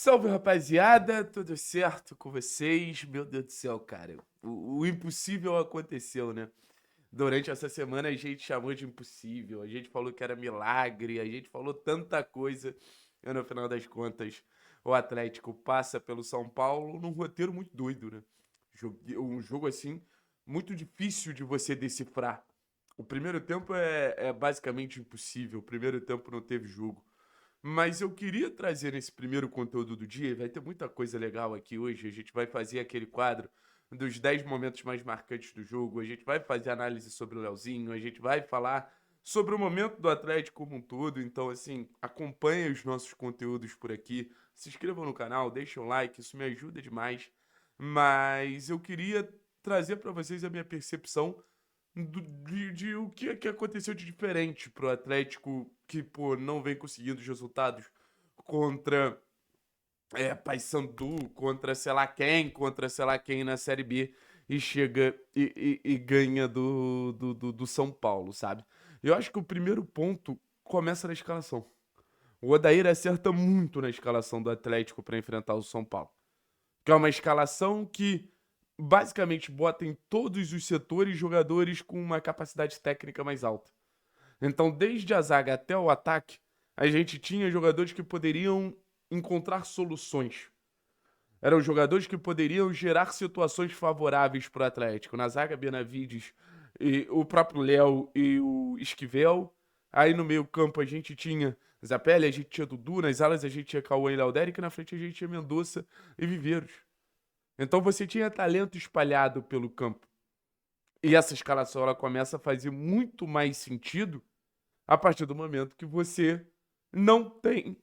Salve, rapaziada, tudo certo com vocês? Meu Deus do céu, cara, o impossível aconteceu, né? Durante essa semana a gente chamou de impossível, a gente falou que era milagre, a gente falou tanta coisa, e no final das contas o Atlético passa pelo São Paulo num roteiro muito doido, né? Um jogo assim, muito difícil de você decifrar. O primeiro tempo é basicamente impossível, o primeiro tempo não teve jogo. Mas eu queria trazer nesse primeiro conteúdo do dia, e vai ter muita coisa legal aqui hoje. A gente vai fazer aquele quadro dos 10 momentos mais marcantes do jogo, a gente vai fazer análise sobre o Leozinho, a gente vai falar sobre o momento do Atlético como um todo. Então, assim, acompanhe os nossos conteúdos por aqui, se inscrevam no canal, deixem um like, isso me ajuda demais. Mas eu queria trazer para vocês a minha percepção de o que aconteceu de diferente pro Atlético que, pô, não vem conseguindo os resultados contra Paysandu, contra sei lá quem na Série B e chega e ganha do São Paulo, sabe? Eu acho que o primeiro ponto começa na escalação. O Odair acerta muito na escalação do Atlético para enfrentar o São Paulo, que é uma escalação que basicamente bota em todos os setores jogadores com uma capacidade técnica mais alta. Então, desde a zaga até o ataque, a gente tinha jogadores que poderiam encontrar soluções. Eram jogadores que poderiam gerar situações favoráveis para o Atlético. Na zaga, Benavides, e o próprio Léo e o Esquivel. Aí no meio-campo a gente tinha Zapelli, a gente tinha Dudu, nas alas a gente tinha Cauã e Léo Derek, na frente a gente tinha Mendonça e Viveiros. Então você tinha talento espalhado pelo campo. E essa escalação ela começa a fazer muito mais sentido a partir do momento que você não tem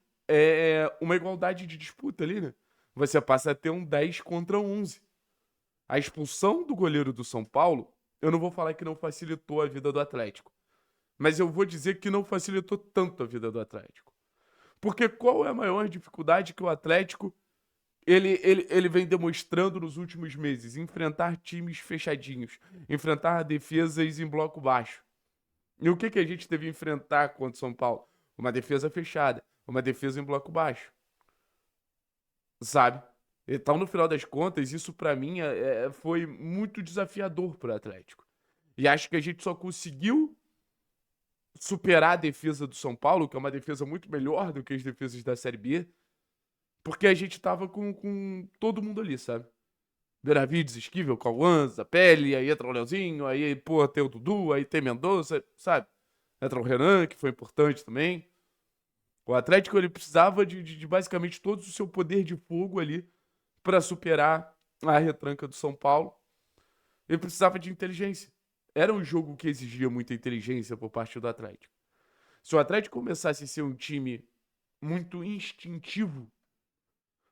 uma igualdade de disputa ali, né? Você passa a ter um 10 contra 11. A expulsão do goleiro do São Paulo, eu não vou falar que não facilitou a vida do Atlético, mas eu vou dizer que não facilitou tanto a vida do Atlético. Porque qual é a maior dificuldade que o Atlético ele vem demonstrando nos últimos meses? Enfrentar times fechadinhos, enfrentar defesas em bloco baixo. E o que a gente teve que enfrentar contra o São Paulo? Uma defesa fechada, uma defesa em bloco baixo, sabe? Então, no final das contas, isso pra mim foi muito desafiador pro Atlético. E acho que a gente só conseguiu superar a defesa do São Paulo, que é uma defesa muito melhor do que as defesas da Série B, porque a gente tava com todo mundo ali, sabe? Benavides, Esquivel, Cauã, Zapelli, aí entra o Leozinho, aí, pô, tem o Dudu, aí tem Mendonça, sabe? Entra o Renan, que foi importante também. O Atlético ele precisava de basicamente todo o seu poder de fogo ali para superar a retranca do São Paulo. Ele precisava de inteligência. Era um jogo que exigia muita inteligência por parte do Atlético. Se o Atlético começasse a ser um time muito instintivo,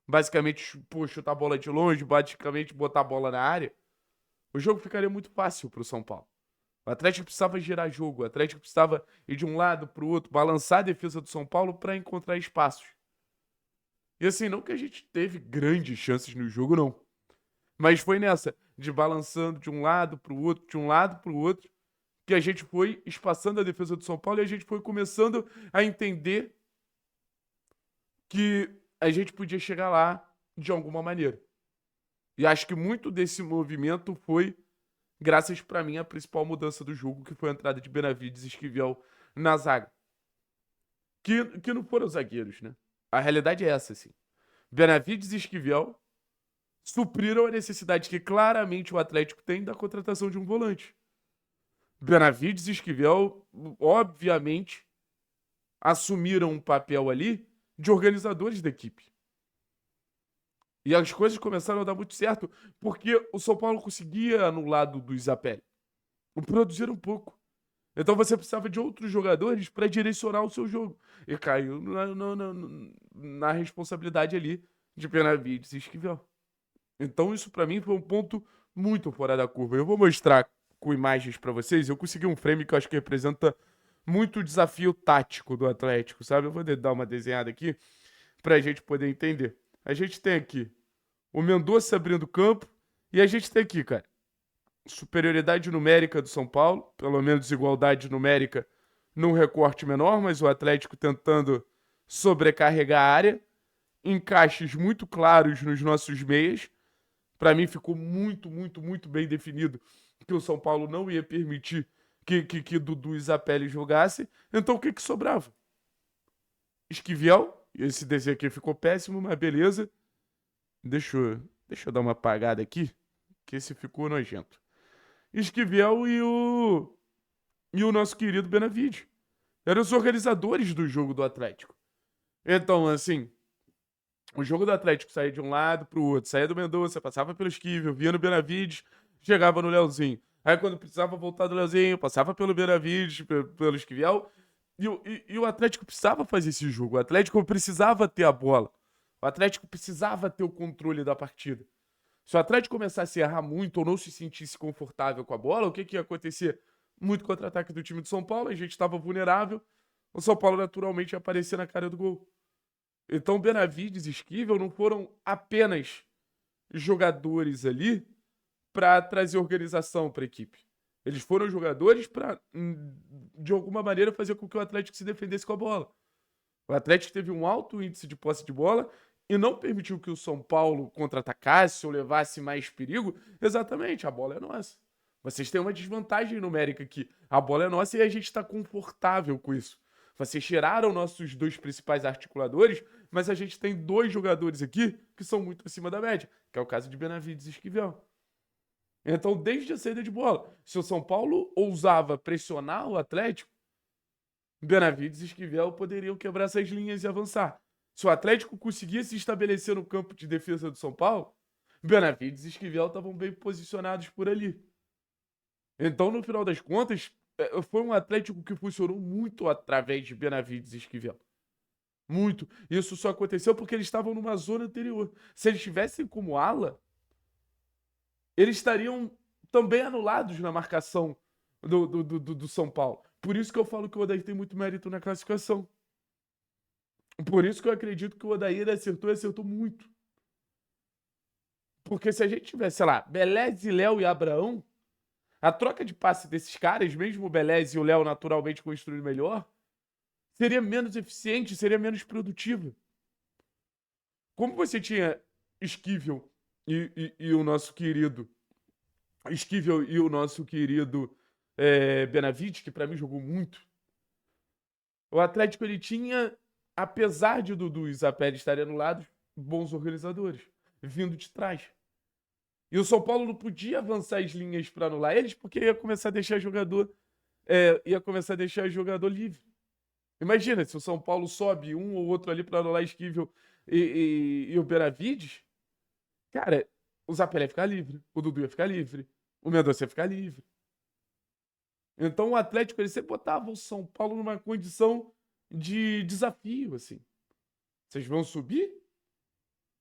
basicamente pô, chutar a bola de longe, basicamente botar a bola na área, o jogo ficaria muito fácil para o São Paulo. O Atlético precisava gerar jogo, o Atlético precisava ir de um lado para o outro, balançar a defesa do São Paulo para encontrar espaços. E assim, não que a gente teve grandes chances no jogo, não. Mas foi nessa, de balançando de um lado para o outro, de um lado para o outro, que a gente foi espaçando a defesa do São Paulo e a gente foi começando a entender que a gente podia chegar lá de alguma maneira. E acho que muito desse movimento foi graças para mim à principal mudança do jogo, que foi a entrada de Benavides e Esquivel na zaga. Que não foram os zagueiros, né? A realidade é essa, assim. Benavides e Esquivel supriram a necessidade que claramente o Atlético tem da contratação de um volante. Benavides e Esquivel, obviamente, assumiram um papel ali de organizadores da equipe. E as coisas começaram a dar muito certo, porque o São Paulo conseguia anular do Zapelli. Produzir um pouco. Então você precisava de outros jogadores para direcionar o seu jogo. E caiu na responsabilidade ali de Benavides e Esquivel. Então isso para mim foi um ponto muito fora da curva. Eu vou mostrar com imagens para vocês. Eu consegui um frame que eu acho que representa muito o desafio tático do Atlético, sabe? Eu vou dar uma desenhada aqui para a gente poder entender. A gente tem aqui o Mendonça abrindo o campo e a gente tem aqui, cara, superioridade numérica do São Paulo, pelo menos igualdade numérica num recorte menor, mas o Atlético tentando sobrecarregar a área. encaixes muito claros nos nossos meias. Para mim ficou muito, muito, muito bem definido que o São Paulo não ia permitir que Dudu e Zapelli jogassem. Então o que que sobrava? Esquivel. Esse desenho aqui ficou péssimo, mas beleza. Deixa eu dar uma apagada aqui, que esse ficou nojento. Esquivel e o nosso querido Benavides. Eram os organizadores do jogo do Atlético. Então, assim, o jogo do Atlético saía de um lado pro outro. Saía do Mendonça, passava pelo Esquivel, via no Benavides, chegava no Leozinho. Aí quando precisava voltar do Leozinho, passava pelo Benavides, pelo Esquivel. E o Atlético precisava fazer esse jogo. O Atlético precisava ter a bola. O Atlético precisava ter o controle da partida. Se o Atlético começasse a errar muito ou não se sentisse confortável com a bola, o que, que ia acontecer? Muito contra-ataque do time de São Paulo, a gente estava vulnerável. O São Paulo naturalmente ia aparecer na cara do gol. Então, Benavides e Esquivel não foram apenas jogadores ali para trazer organização para a equipe. Eles foram jogadores para, de alguma maneira, fazer com que o Atlético se defendesse com a bola. O Atlético teve um alto índice de posse de bola e não permitiu que o São Paulo contra-atacasse ou levasse mais perigo. Exatamente, a bola é nossa. Vocês têm uma desvantagem numérica aqui. A bola é nossa e a gente está confortável com isso. Vocês tiraram nossos dois principais articuladores, mas a gente tem dois jogadores aqui que são muito acima da média, que é o caso de Benavides e Esquivel. Então, desde a saída de bola, se o São Paulo ousava pressionar o Atlético, Benavides e Esquivel poderiam quebrar essas linhas e avançar. Se o Atlético conseguisse se estabelecer no campo de defesa do São Paulo, Benavides e Esquivel estavam bem posicionados por ali. Então, no final das contas, foi um Atlético que funcionou muito através de Benavides e Esquivel. Muito. Isso só aconteceu porque eles estavam numa zona anterior. Se eles estivessem como ala, eles estariam também anulados na marcação do São Paulo. Por isso que eu falo que o Odair tem muito mérito na classificação. Por isso que eu acredito que o Odair acertou e acertou muito. Porque se a gente tivesse, sei lá, Belez, Léo e Abraão, a troca de passe desses caras, mesmo o Belez e o Léo naturalmente construindo melhor, seria menos eficiente, seria menos produtiva. Como você tinha Esquivel e o nosso querido Esquivel e o nosso querido Benavides, que pra mim jogou muito, o Atlético ele tinha, apesar de Dudu e Zapelli estarem anulados, bons organizadores, vindo de trás. E o São Paulo não podia avançar as linhas para anular eles, porque ia começar a deixar jogador livre. Imagina, se o São Paulo sobe um ou outro ali para anular Esquivel e o Benavides, cara, o Zapelli ia ficar livre, o Dudu ia ficar livre, o Mendonça ia ficar livre. Então o Atlético ele sempre botava o São Paulo numa condição de desafio, assim. Vocês vão subir?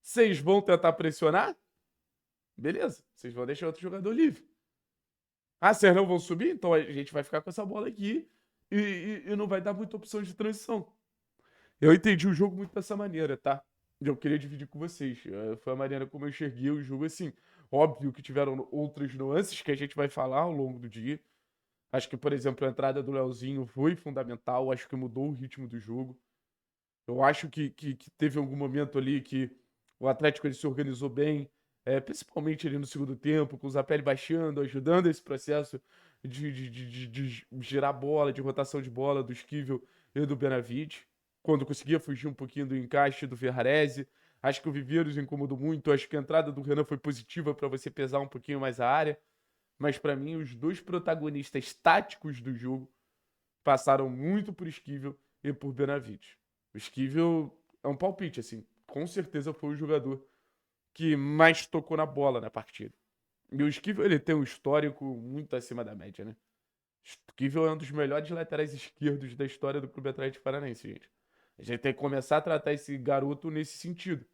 Vocês vão tentar pressionar? Beleza, vocês vão deixar outro jogador livre. Ah, vocês não vão subir? Então a gente vai ficar com essa bola aqui e não vai dar muita opção de transição. Eu entendi o jogo muito dessa maneira, tá? E eu queria dividir com vocês. Foi a maneira como eu enxerguei o jogo, assim. Óbvio que tiveram outras nuances que a gente vai falar ao longo do dia. Acho que, por exemplo, a entrada do Leozinho foi fundamental. Acho que mudou o ritmo do jogo. Eu acho que teve algum momento ali que o Atlético ele se organizou bem, principalmente ali no segundo tempo, com o Zapelli baixando, ajudando esse processo de girar bola, de rotação de bola do Esquivel e do Benavides. Quando conseguia fugir um pouquinho do encaixe do Ferrarese. Acho que o Viveiros incomodou muito. Acho que a entrada do Renan foi positiva para você pesar um pouquinho mais a área. Mas para mim, os dois protagonistas táticos do jogo passaram muito por Esquivel e por Benavides. O Esquivel é um palpite, assim. Com certeza foi o jogador que mais tocou na bola na partida. E o Esquivel, ele tem um histórico muito acima da média, né? O Esquivel é um dos melhores laterais esquerdos da história do Clube Atlético Paranaense, gente. A gente tem que começar a tratar esse garoto nesse sentido.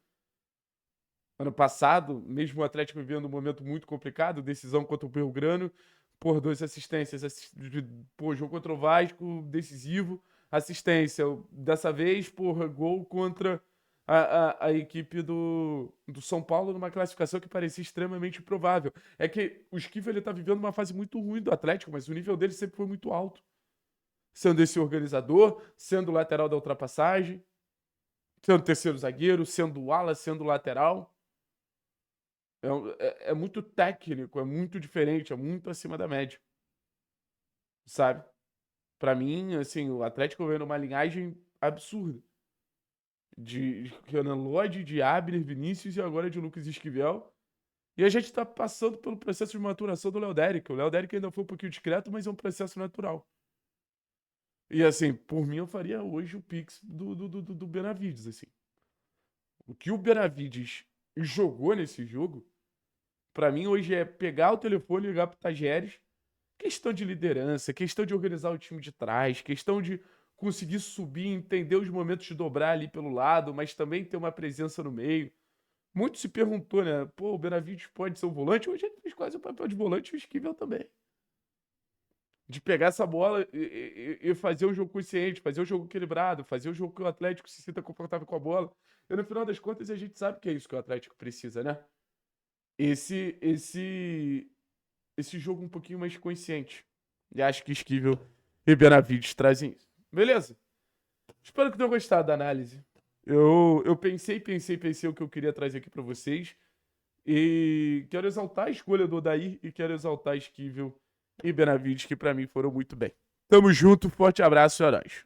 Ano passado, mesmo o Atlético vivendo um momento muito complicado, decisão contra o Belgrano, por 2 assistências. Jogo contra o Vasco, decisivo, assistência. Dessa vez, por gol contra a equipe do São Paulo numa classificação que parecia extremamente improvável. É que o Esquivel ele tá vivendo uma fase muito ruim do Atlético, mas o nível dele sempre foi muito alto. Sendo esse organizador, sendo o lateral da ultrapassagem. sendo terceiro zagueiro, sendo ala, sendo lateral. É muito técnico, é muito diferente, é muito acima da média, sabe? Pra mim, assim, o Atlético veio numa linhagem absurda. De Renan Lodge, de Abner, Vinícius e agora de Lucas Esquivel. E a gente tá passando pelo processo de maturação do Léo Dérico. O Léo Dérico ainda foi um pouquinho discreto, mas é um processo natural. E assim, por mim, eu faria hoje o Pix do Benavides, assim. O que o Benavides jogou nesse jogo, pra mim, hoje é pegar o telefone e ligar pro Tajeres. Questão de liderança, questão de organizar o time de trás, questão de conseguir subir, entender os momentos de dobrar ali pelo lado, mas também ter uma presença no meio. Muito se perguntou, né? Pô, o Benavides pode ser um volante? Hoje ele fez quase o papel de volante e o Esquivel também. De pegar essa bola e fazer o jogo consciente, fazer o jogo equilibrado, fazer o jogo que o Atlético se sinta confortável com a bola. E no final das contas a gente sabe que é isso que o Atlético precisa, né? Esse, esse, esse jogo um pouquinho mais consciente. E acho que Esquivel e Benavides trazem isso. Beleza? Espero que tenham gostado da análise. Eu pensei o que eu queria trazer aqui pra vocês. E quero exaltar a escolha do Odair e quero exaltar Esquivel e Benavides, que pra mim foram muito bem. Tamo junto, forte abraço e é nóis.